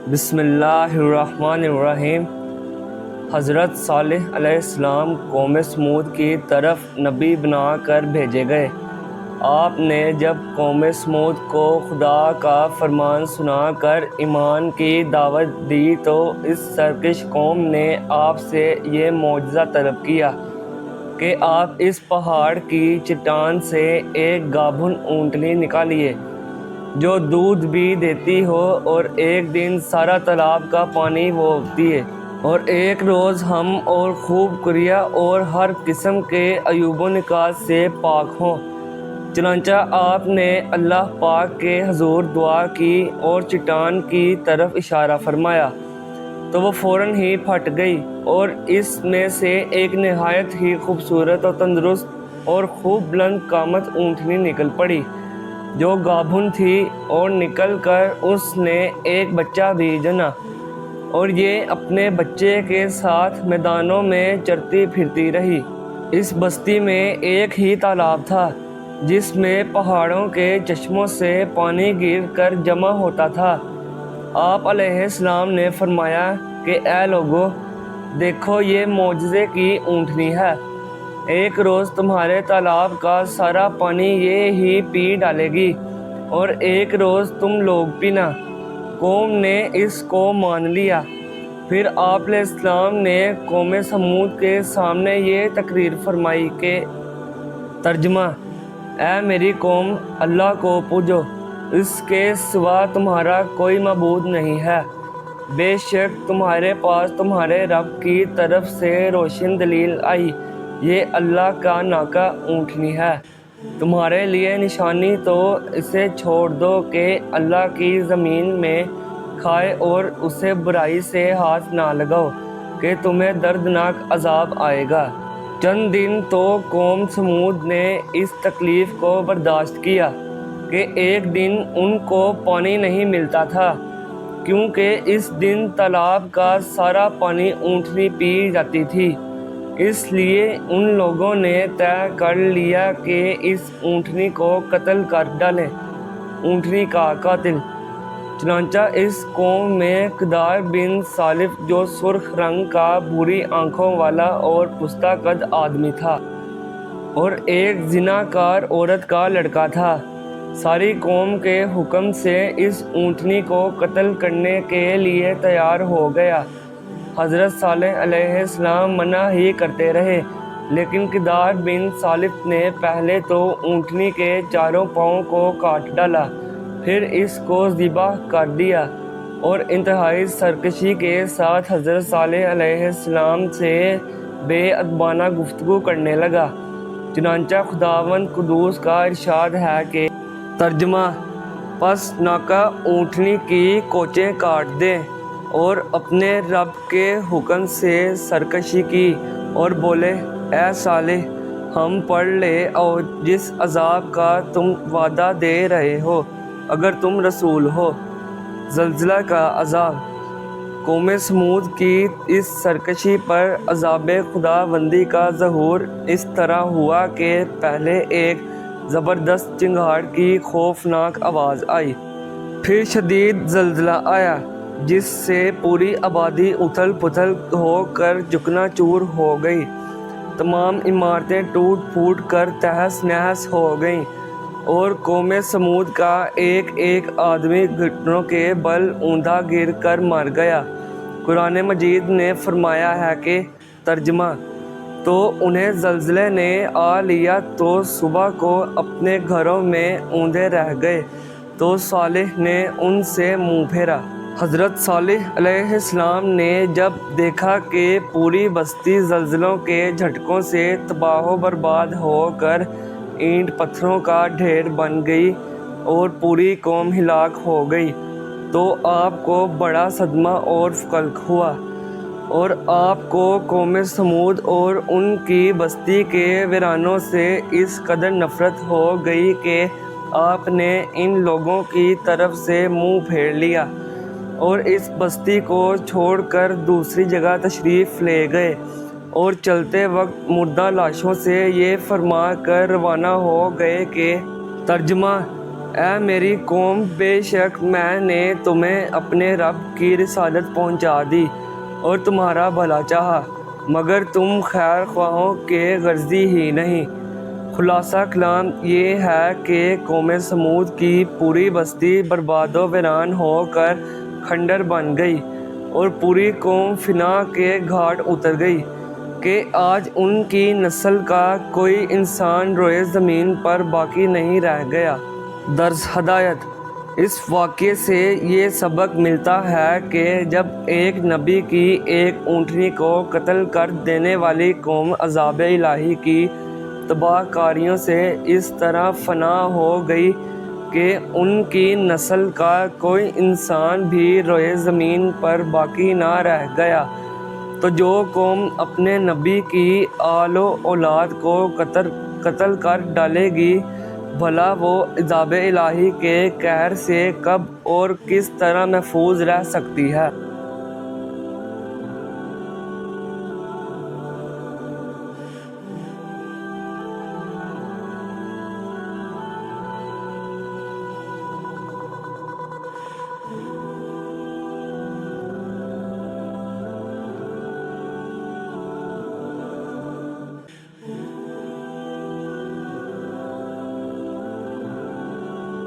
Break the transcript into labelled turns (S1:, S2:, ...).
S1: بسم اللہ الرحمن الرحیم۔ حضرت صالح علیہ السلام قوم سمود کی طرف نبی بنا کر بھیجے گئے۔ آپ نے جب قوم سمود کو خدا کا فرمان سنا کر ایمان کی دعوت دی تو اس سرکش قوم نے آپ سے یہ معجزہ طلب کیا کہ آپ اس پہاڑ کی چٹان سے ایک گابھن اونٹنی نکالیے جو دودھ بھی دیتی ہو اور ایک دن سارا تالاب کا پانی وہ پیے، اور ایک روز ہم اور خوب کریا اور ہر قسم کے عیوب و نکات سے پاک ہوں۔ چنانچہ آپ نے اللہ پاک کے حضور دعا کی اور چٹان کی طرف اشارہ فرمایا تو وہ فوراً ہی پھٹ گئی، اور اس میں سے ایک نہایت ہی خوبصورت اور تندرست اور خوب بلند قامت اونٹنی نکل پڑی جو گابھن تھی، اور نکل کر اس نے ایک بچہ بھی جنا، اور یہ اپنے بچے کے ساتھ میدانوں میں چرتی پھرتی رہی۔ اس بستی میں ایک ہی تالاب تھا جس میں پہاڑوں کے چشموں سے پانی گر کر جمع ہوتا تھا۔ آپ علیہ السلام نے فرمایا کہ اے لوگو، دیکھو یہ معجزے کی اونٹنی ہے، ایک روز تمہارے تالاب کا سارا پانی یہ ہی پی ڈالے گی اور ایک روز تم لوگ پینا۔ قوم نے اس کو مان لیا۔ پھر آپ علیہ السلام نے قوم سمود کے سامنے یہ تقریر فرمائی کہ ترجمہ: اے میری قوم، اللہ کو پوجو، اس کے سوا تمہارا کوئی معبود نہیں ہے۔ بے شک تمہارے پاس تمہارے رب کی طرف سے روشن دلیل آئی، یہ اللہ کا ناکہ اونٹنی ہے۔ تمہارے لیے نشانی تو اسے چھوڑ دو کہ اللہ کی زمین میں کھائے اور اسے برائی سے ہاتھ نہ لگاؤ کہ تمہیں دردناک عذاب آئے گا۔ چند دن تو قوم سمود نے اس تکلیف کو برداشت کیا کہ ایک دن ان کو پانی نہیں ملتا تھا، کیونکہ اس دن تالاب کا سارا پانی اونٹنی پی جاتی تھی۔ اس لیے ان لوگوں نے طے کر لیا کہ اس اونٹنی کو قتل کر ڈالیں، اونٹنی کا قاتل۔ چنانچہ اس قوم میں قدار بن سالف جو سرخ رنگ کا بھوری آنکھوں والا اور پستہ قد آدمی تھا، اور ایک زنا کار عورت کا لڑکا تھا، ساری قوم کے حکم سے اس اونٹنی کو قتل کرنے کے لیے تیار ہو گیا۔ حضرت صالح علیہ السلام منع ہی کرتے رہے، لیکن قدار بن سالف نے پہلے تو اونٹنی کے چاروں پاؤں کو کاٹ ڈالا، پھر اس کو ذبح کر دیا، اور انتہائی سرکشی کے ساتھ حضرت صالح علیہ السلام سے بے ادبانہ گفتگو کرنے لگا۔ چنانچہ خداوند قدوس کا ارشاد ہے کہ ترجمہ: پس ناکہ اونٹنی کی کوچیں کاٹ دیں، اور اپنے رب کے حکم سے سرکشی کی اور بولے: اے صالح، ہم پڑھ لے اور جس عذاب کا تم وعدہ دے رہے ہو اگر تم رسول ہو۔ زلزلہ کا عذاب۔ قوم سمود کی اس سرکشی پر عذاب خداوندی کا ظہور اس طرح ہوا کہ پہلے ایک زبردست چنگھاڑ کی خوفناک آواز آئی، پھر شدید زلزلہ آیا جس سے پوری آبادی اتھل پتھل ہو کر چکنا چور ہو گئی، تمام عمارتیں ٹوٹ پھوٹ کر تہس نہس ہو گئیں، اور قوم سمود کا ایک ایک آدمی گھٹنوں کے بل اوندھا گر کر مر گیا۔ قرآن مجید نے فرمایا ہے کہ ترجمہ: تو انہیں زلزلے نے آ لیا تو صبح کو اپنے گھروں میں اوندھے رہ گئے، تو صالح نے ان سے منہ پھیرا۔ حضرت صالح علیہ السلام نے جب دیکھا کہ پوری بستی زلزلوں کے جھٹکوں سے تباہ و برباد ہو کر اینٹ پتھروں کا ڈھیر بن گئی اور پوری قوم ہلاک ہو گئی، تو آپ کو بڑا صدمہ اور قلق ہوا، اور آپ کو قوم سمود اور ان کی بستی کے ویرانوں سے اس قدر نفرت ہو گئی کہ آپ نے ان لوگوں کی طرف سے منہ پھیر لیا اور اس بستی کو چھوڑ کر دوسری جگہ تشریف لے گئے، اور چلتے وقت مردہ لاشوں سے یہ فرما کر روانہ ہو گئے کہ ترجمہ: اے میری قوم، بے شک میں نے تمہیں اپنے رب کی رسالت پہنچا دی اور تمہارا بھلا چاہا، مگر تم خیر خواہوں کے غرضی ہی نہیں۔ خلاصہ کلام یہ ہے کہ قوم سمود کی پوری بستی برباد و ویران ہو کر کھنڈر بن گئی اور پوری قوم فنا کے گھاٹ اتر گئی کہ آج ان کی نسل کا کوئی انسان روئے زمین پر باقی نہیں رہ گیا۔ درس ہدایت: اس واقعے سے یہ سبق ملتا ہے کہ جب ایک نبی کی ایک اونٹنی کو قتل کر دینے والی قوم عذاب الہی کی تباہ کاریوں سے اس طرح فنا ہو گئی کہ ان کی نسل کا کوئی انسان بھی روئے زمین پر باقی نہ رہ گیا، تو جو قوم اپنے نبی کی آل و اولاد کو قتل کر ڈالے گی، بھلا وہ عذاب الہی کے قہر سے کب اور کس طرح محفوظ رہ سکتی ہے؟